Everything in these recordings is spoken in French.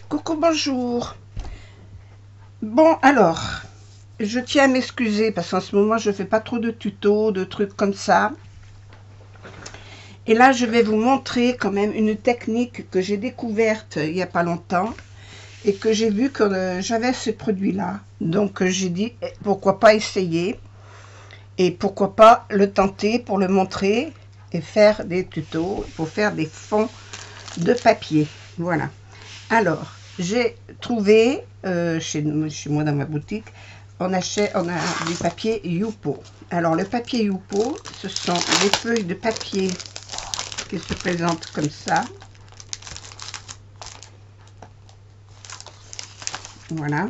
Coucou, bonjour. Bon, alors, je tiens à m'excuser parce qu'en ce moment, je fais pas trop de tutos, de trucs comme ça. Et là, je vais vous montrer quand même une technique que j'ai découverte il n'y a pas longtemps et que j'ai vu que j'avais ce produit-là. Donc, j'ai dit, pourquoi pas essayer et pourquoi pas le tenter pour le montrer et faire des tutos pour faire des fonds de papier. Voilà. Alors, j'ai trouvé chez moi dans ma boutique, on a du papier Yupo. Alors, le papier Yupo, ce sont des feuilles de papier qui se présentent comme ça. Voilà.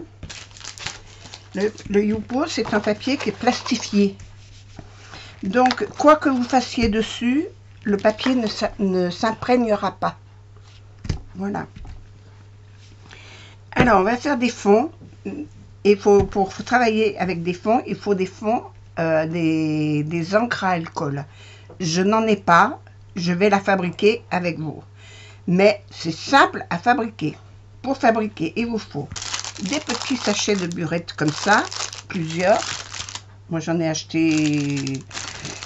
Le Yupo, c'est un papier qui est plastifié. Donc, quoi que vous fassiez dessus, le papier ne s'imprégnera pas. Voilà. Alors, on va faire des fonds. Et pour travailler avec des fonds, il faut des fonds, des encres à alcool. Je n'en ai pas, je vais la fabriquer avec vous. Mais c'est simple à fabriquer. Pour fabriquer, il vous faut des petits sachets de burette comme ça, plusieurs. Moi, j'en ai acheté,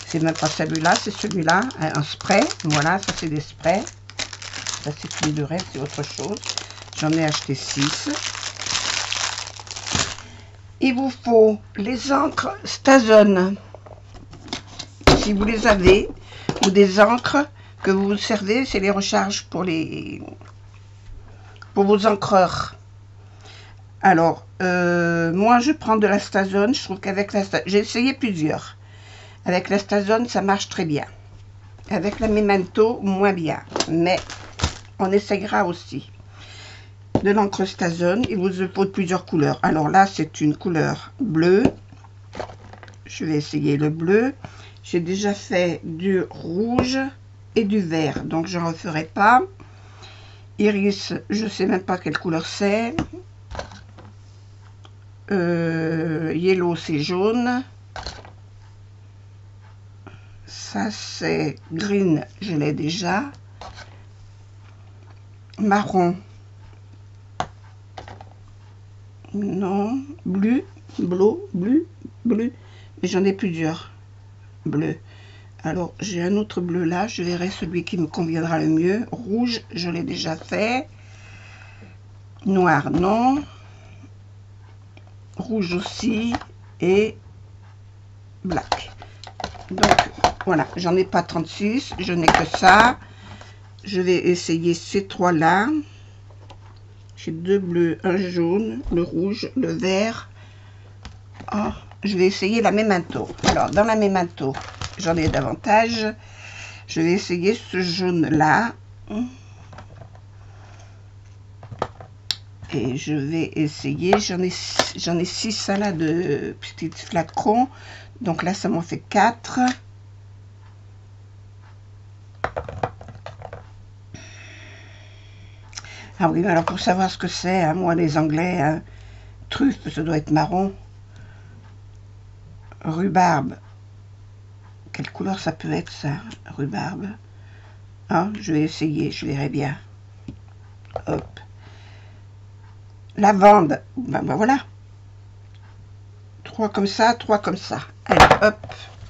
c'est même pas celui-là, c'est celui-là, un spray. Voilà, ça c'est des sprays. Ça c'est une burette, c'est autre chose. J'en ai acheté 6. Il vous faut les encres Stazone, si vous les avez, ou des encres que vous servez, c'est les recharges pour vos encreurs. Alors, moi je prends de la Stazone, je trouve qu'avec la Stazone, j'ai essayé plusieurs. Avec la Stazone, ça marche très bien. Avec la Memento, moins bien, mais on essayera aussi. De l'encre Stazone, il vous faut plusieurs couleurs. Alors là, c'est une couleur bleue. Je vais essayer le bleu. J'ai déjà fait du rouge et du vert, donc je ne referai pas. Iris, je ne sais même pas quelle couleur c'est. Yellow, c'est jaune. Ça, c'est green, je l'ai déjà. Marron. Non, bleu, bleu, mais j'en ai plusieurs bleus. Alors, j'ai un autre bleu là, je verrai celui qui me conviendra le mieux. Rouge, je l'ai déjà fait. Noir, non. Rouge aussi. Et black. Donc, voilà, j'en ai pas 36, je n'ai que ça. Je vais essayer ces trois-là. J'ai deux bleus, un jaune, le rouge, le vert. Oh, je vais essayer la Memento. Alors, dans la Memento, j'en ai davantage. Je vais essayer ce jaune-là. Et je vais essayer, j'en ai 6 ça là de petits flacons. Donc là, ça m'en fait 4. Ah oui, alors pour savoir ce que c'est, hein, moi les Anglais, hein, truffe, ça doit être marron. Rhubarbe. Quelle couleur ça peut être ça, rhubarbe? Hein, je vais essayer, je verrai bien. Hop. Lavande. Ben voilà. 3 comme ça, 3 comme ça. Allez, hop.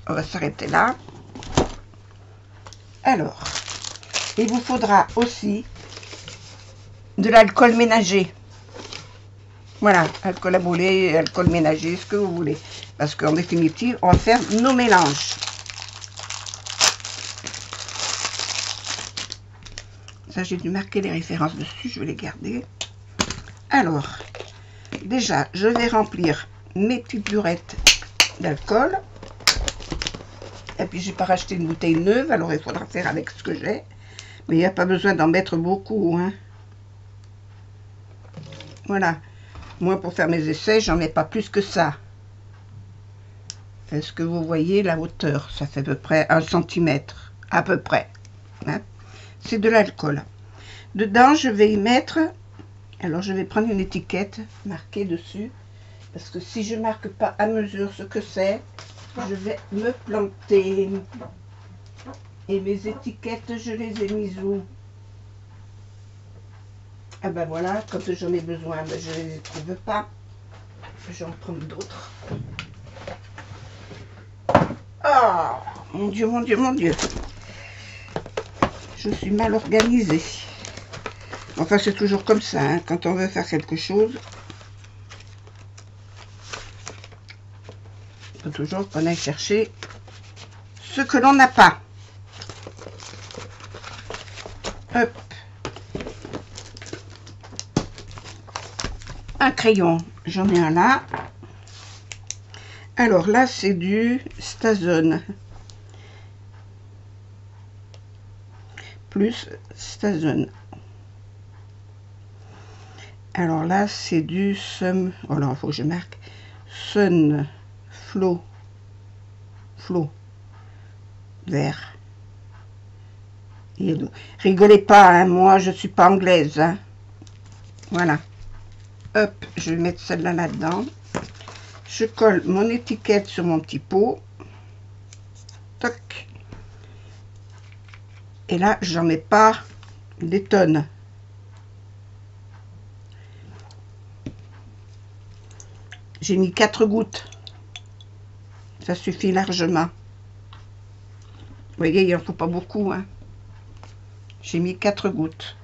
On va s'arrêter là. Alors, il vous faudra aussi de l'alcool ménager. Voilà, alcool à brûler, alcool ménager, ce que vous voulez. Parce qu'en définitive, on va faire nos mélanges. Ça, j'ai dû marquer les références dessus, je vais les garder. Alors, déjà, je vais remplir mes petites burettes d'alcool. Et puis, j'ai pas racheté une bouteille neuve, alors il faudra faire avec ce que j'ai. Mais il n'y a pas besoin d'en mettre beaucoup, hein. Voilà. Moi, pour faire mes essais, j'en mets pas plus que ça. Est-ce que vous voyez la hauteur? Ça fait à peu près 1 cm. À peu près. Hein? C'est de l'alcool. Dedans, je vais y mettre... Alors, je vais prendre une étiquette marquée dessus. Parce que si je ne marque pas à mesure ce que c'est, je vais me planter. Et mes étiquettes, je les ai mises où? Ah ben voilà, quand j'en ai besoin, ben je ne les trouve pas. Je vais en prendre d'autres. Ah, mon Dieu, mon Dieu, mon Dieu. Je suis mal organisée. Enfin, c'est toujours comme ça, hein, quand on veut faire quelque chose. Il faut toujours qu'on aille chercher ce que l'on n'a pas. Hop. Un crayon, j'en ai un là. Alors là, c'est du Stazone. Plus Stazone. Alors là, c'est du Sun. Oh là, il faut que je marque. Sun Flow. Flow. Vert. Rigolez pas, hein, moi, je suis pas anglaise. Hein. Voilà. Hop, je vais mettre celle-là là-dedans. Je colle mon étiquette sur mon petit pot. Toc. Et là, j'en mets pas des tonnes. J'ai mis 4 gouttes. Ça suffit largement. Vous voyez, il n'en faut pas beaucoup. Hein. J'ai mis 4 gouttes.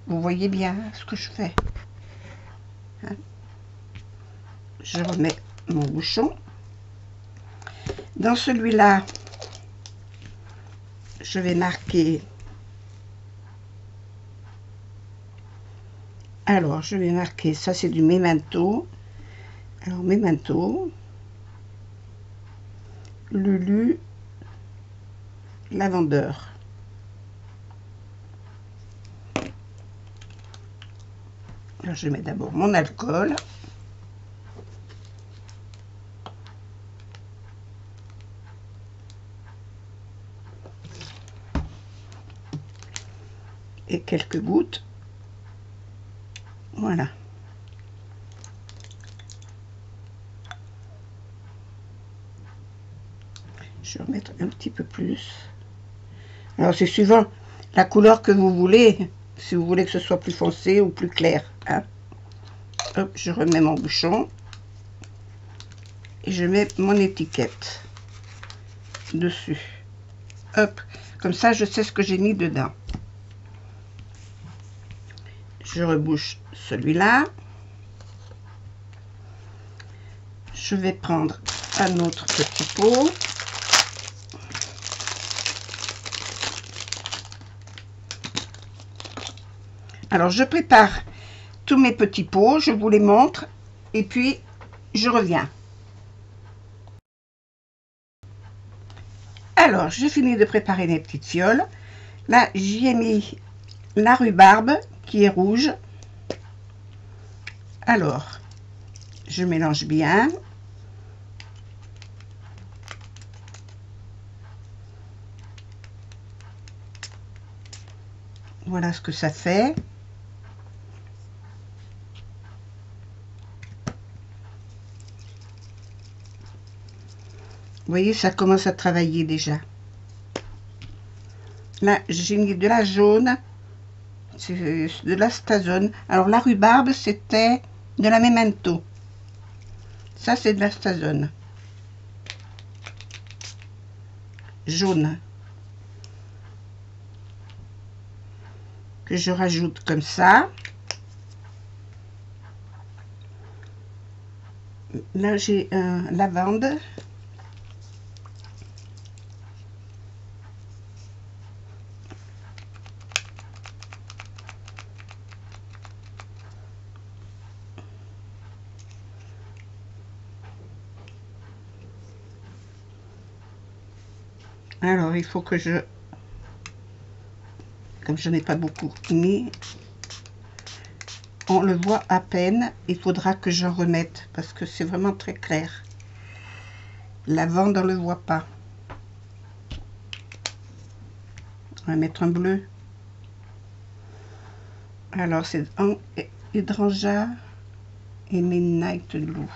Vous voyez bien ce que je fais. Hein. Je remets mon bouchon. Dans celui-là, je vais marquer. Alors, je vais marquer, ça c'est du Memento. Alors, Memento, Lulu, Lavandeur. Alors, je mets d'abord mon alcool. Et quelques gouttes. Voilà. Je vais remettre un petit peu plus. Alors, c'est suivant la couleur que vous voulez. Si vous voulez que ce soit plus foncé ou plus clair. Hein. Hop, je remets mon bouchon. Et je mets mon étiquette dessus. Hop, comme ça, je sais ce que j'ai mis dedans. Je rebouche celui-là. Je vais prendre un autre petit pot. Alors, je prépare tous mes petits pots, je vous les montre, et puis je reviens. Alors, j'ai fini de préparer mes petites fioles. Là, j'y ai mis la rhubarbe qui est rouge. Alors, je mélange bien. Voilà ce que ça fait. Vous voyez, ça commence à travailler déjà. Là, j'ai mis de la jaune, c'est de la Stazone. Alors, la rhubarbe, c'était de la Memento. Ça, c'est de la Stazone. Jaune. Que je rajoute comme ça. Là, j'ai un lavande. Alors, il faut que je... Comme je n'ai pas beaucoup mis, on le voit à peine. Il faudra que j'en remette parce que c'est vraiment très clair. Lavande, on ne le voit pas. On va mettre un bleu. Alors, c'est Hydrangea et Midnight Blue.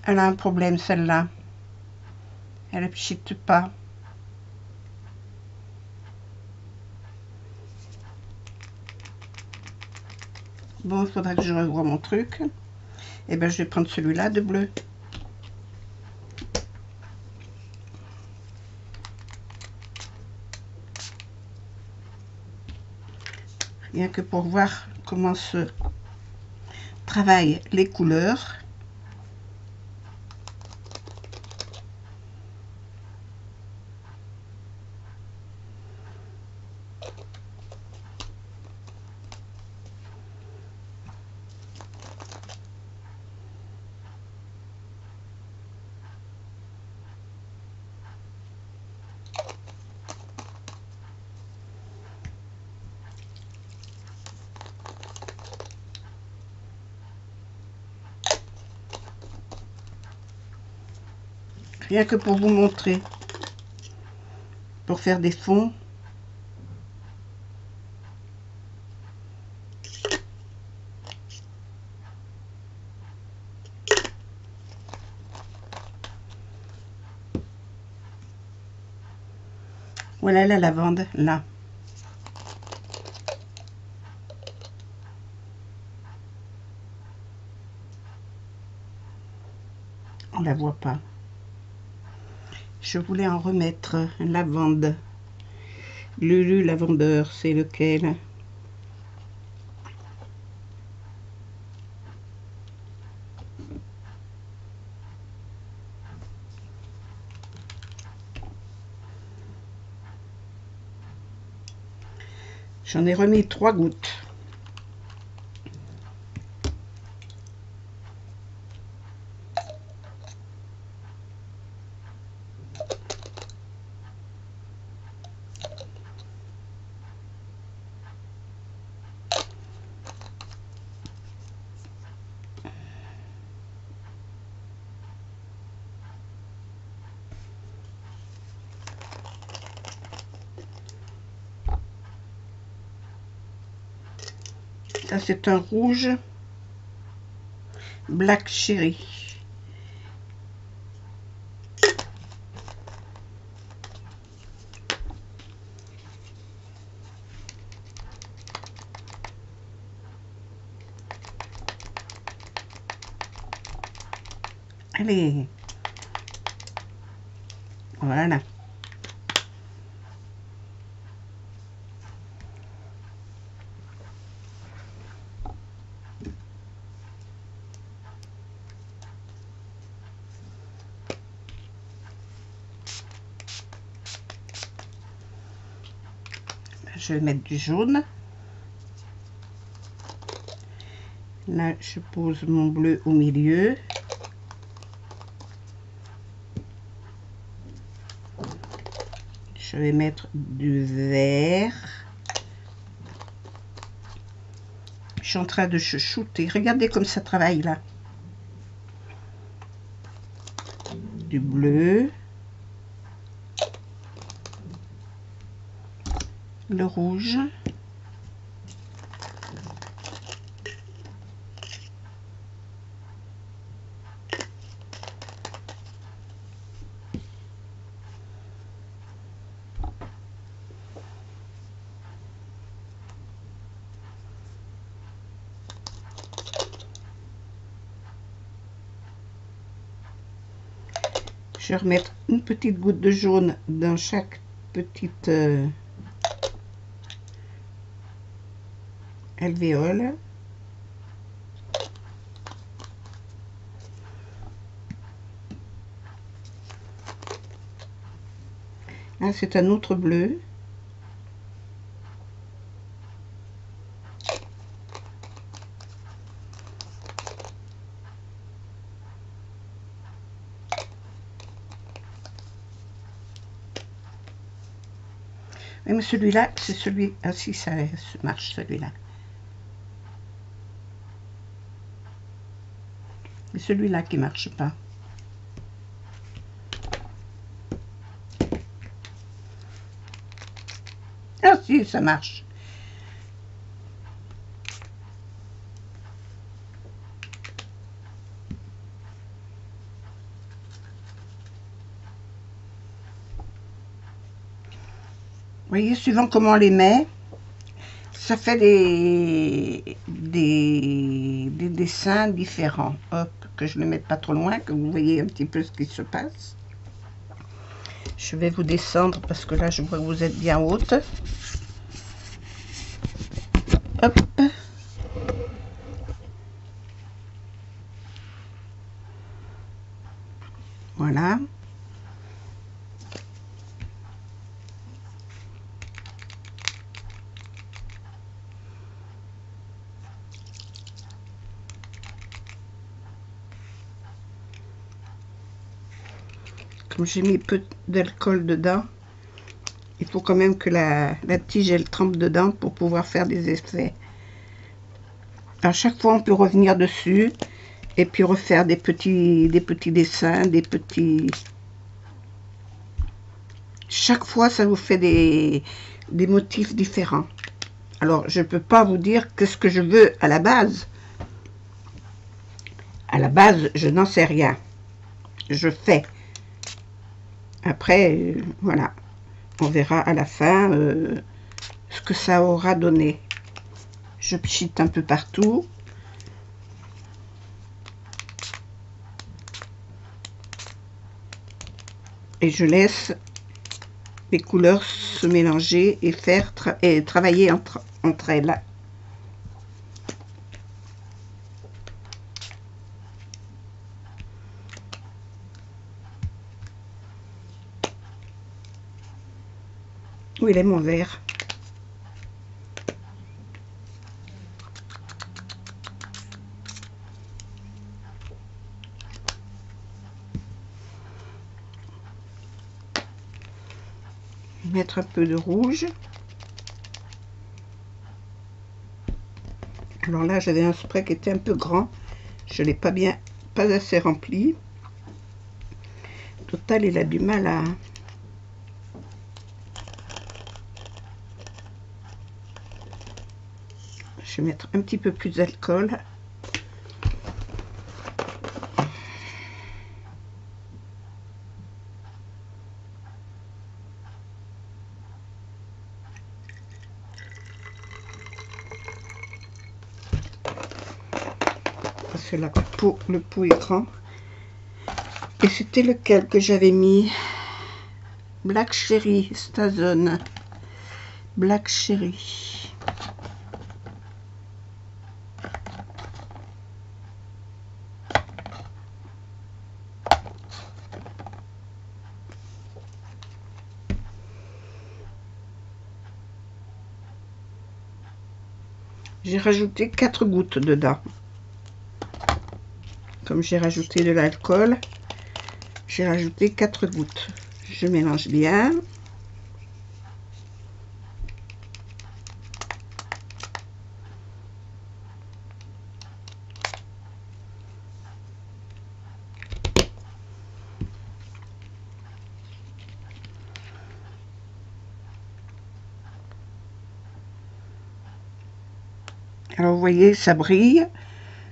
Elle a un problème, celle-là. Elle ne pchite pas. Bon, il faudra que je revoie mon truc. Et ben, je vais prendre celui-là de bleu. Rien que pour voir comment se travaillent les couleurs. Rien que pour vous montrer, pour faire des fonds. Voilà la lavande, là. On la voit pas. Je voulais en remettre un lavande. Lulu lavandeur, c'est lequel? J'en ai remis 3 gouttes. Ça, c'est un rouge Black Cherry. Allez. Voilà. Je vais mettre du jaune. Là, je pose mon bleu au milieu. Je vais mettre du vert. Je suis en train de chouchouter. Regardez comme ça travaille là. Du bleu. Le rouge. Je vais remettre une petite goutte de jaune dans chaque petite alvéole. Là, c'est un autre bleu. Mais celui-là, c'est celui... Ah si, ça marche, celui-là. C'est celui-là qui marche pas. Ah si, ça marche. voyez, suivant comment on les met, ça fait des dessins différents. Hop, que je ne le mette pas trop loin, que vous voyez un petit peu ce qui se passe. Je vais vous descendre parce que là, je vois que vous êtes bien haute. Hop. Voilà. Comme j'ai mis peu d'alcool dedans, il faut quand même que la tige elle trempe dedans pour pouvoir faire des effets. À chaque fois, on peut revenir dessus et puis refaire des petits dessins, des petits... Chaque fois, ça vous fait des motifs différents. Alors, je ne peux pas vous dire qu'est-ce que je veux à la base. À la base, je n'en sais rien. Je fais. Après, voilà. On verra à la fin ce que ça aura donné. Je pchite un peu partout. Et je laisse les couleurs se mélanger et faire travailler entre elles. Où il est mon verre? Mettre un peu de rouge. Alors là, j'avais un spray qui était un peu grand. Je l'ai pas assez rempli. Total, il a du mal à... Je vais mettre un petit peu plus d'alcool. C'est le pot est grand. Et c'était lequel que j'avais mis? Black Cherry, Stazone. Black Cherry. J'ai rajouté 4 gouttes dedans. Comme j'ai rajouté de l'alcool, j'ai rajouté 4 gouttes. Je mélange bien. Alors vous voyez, ça brille.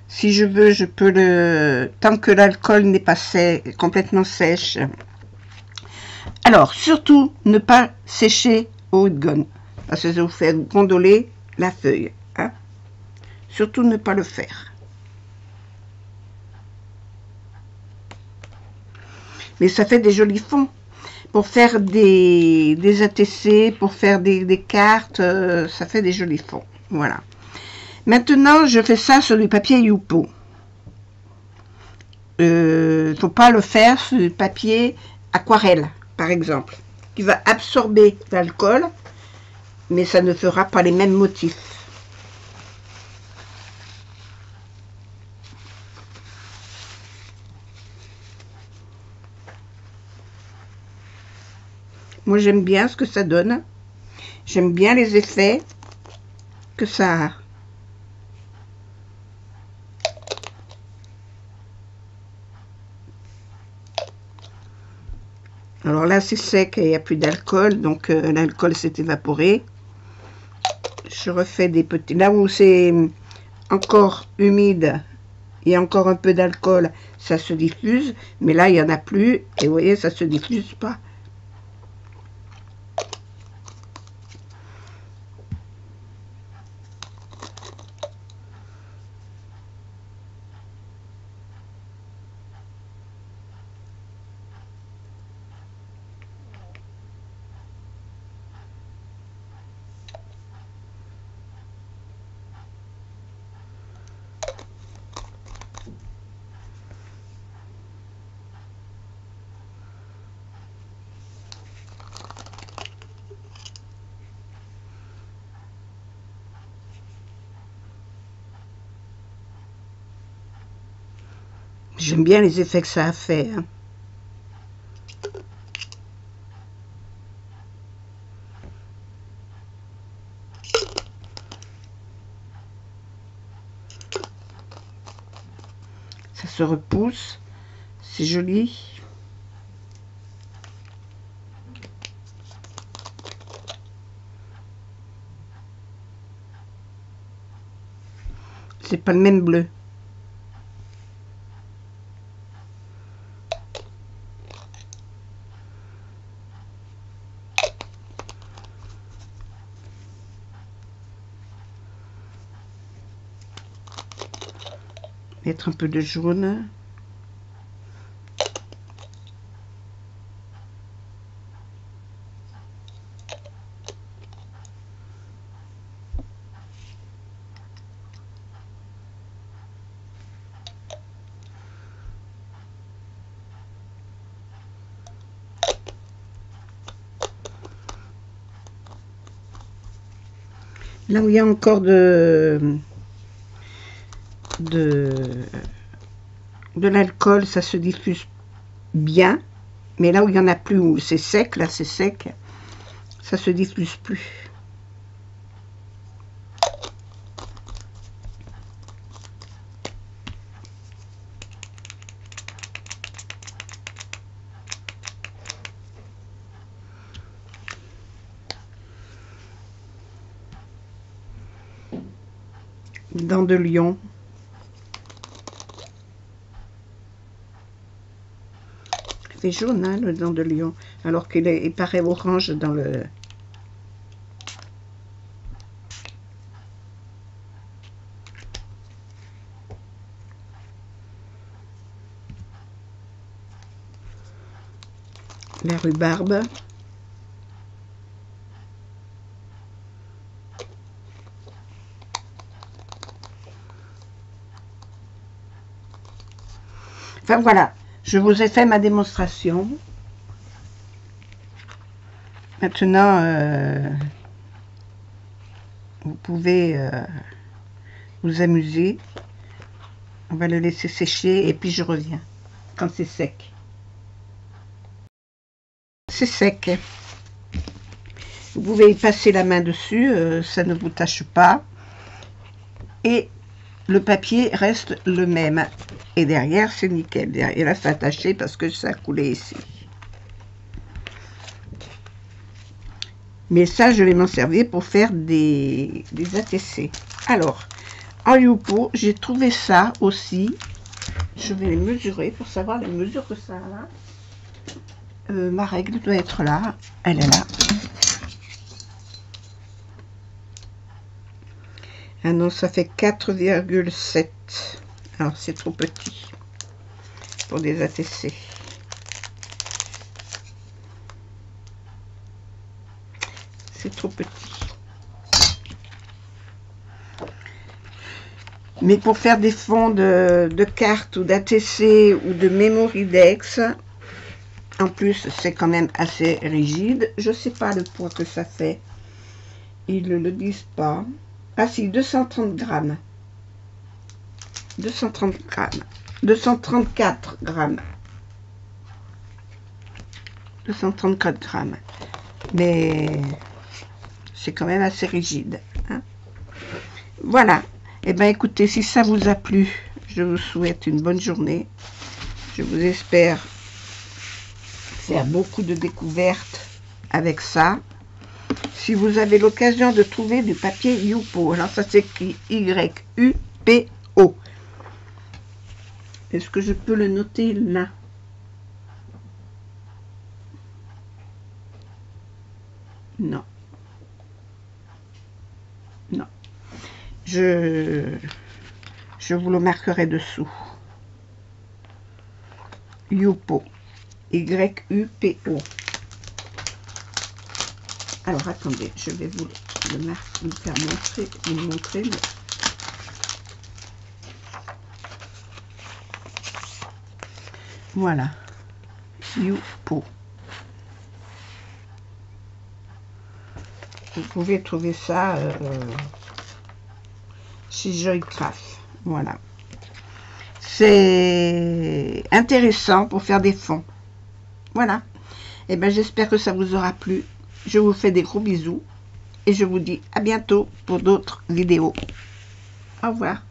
Si je veux, je peux le... Tant que l'alcool n'est pas complètement sèche. Alors, surtout, ne pas sécher au gun. Parce que ça vous fait gondoler la feuille. Hein? Surtout, ne pas le faire. Mais ça fait des jolis fonds. Pour faire des ATC, pour faire des cartes, ça fait des jolis fonds. Voilà. Maintenant, je fais ça sur du papier Yupo. Faut pas le faire sur du papier aquarelle, par exemple, qui va absorber l'alcool, mais ça ne fera pas les mêmes motifs. Moi, j'aime bien ce que ça donne. J'aime bien les effets que ça a. Alors là, c'est sec et il n'y a plus d'alcool, donc l'alcool s'est évaporé. Je refais des petits... Là où c'est encore humide, il y a encore un peu d'alcool, ça se diffuse. Mais là, il n'y en a plus. Et vous voyez, ça ne se diffuse pas. J'aime bien les effets que ça a fait. Hein. Ça se repousse. C'est joli. C'est pas le même bleu. Mettre un peu de jaune. Là où il y a encore de l'alcool, ça se diffuse bien. Mais là où il n'y en a plus, où c'est sec, là c'est sec, ça se diffuse plus. Dents de lion. Il fait jaune, hein, le dent de lion, alors qu'il paraît orange dans le... La rhubarbe. Enfin voilà, je vous ai fait ma démonstration. Maintenant, vous pouvez vous amuser. On va le laisser sécher et puis je reviens quand c'est sec. C'est sec. Vous pouvez y passer la main dessus, ça ne vous tâche pas. Et le papier reste le même. Et derrière, c'est nickel. Et là, c'est attaché parce que ça a coulé ici. Mais ça, je vais m'en servir pour faire des ATC. Alors, en Youpo, j'ai trouvé ça aussi. Je vais les mesurer pour savoir les mesures que ça a. Ma règle doit être là. Elle est là. Ah non, ça fait 4,7. Alors, c'est trop petit pour des ATC. C'est trop petit. Mais pour faire des fonds de cartes ou d'ATC ou de Memoridex, en plus, c'est quand même assez rigide. Je ne sais pas le poids que ça fait. Ils ne le disent pas. Ah si, 230 grammes. 230 grammes. 234 grammes. 234 grammes. Mais c'est quand même assez rigide. Hein. Voilà. Eh bien, écoutez, si ça vous a plu, je vous souhaite une bonne journée. Je vous espère faire beaucoup de découvertes avec ça. Si vous avez l'occasion de trouver du papier Youpo, alors ça s'écrit Y-U-P-O. Est-ce que je peux le noter là? Non. Non. Je vous le marquerai dessous. Youpo. Y-U-P-O. Alors, attendez, je vais vous le faire montrer. Mais... Voilà. Youpo. Vous pouvez trouver ça chez Joycraft. Voilà. c'est intéressant pour faire des fonds. Voilà. Et ben j'espère que ça vous aura plu. Je vous fais des gros bisous et je vous dis à bientôt pour d'autres vidéos. Au revoir.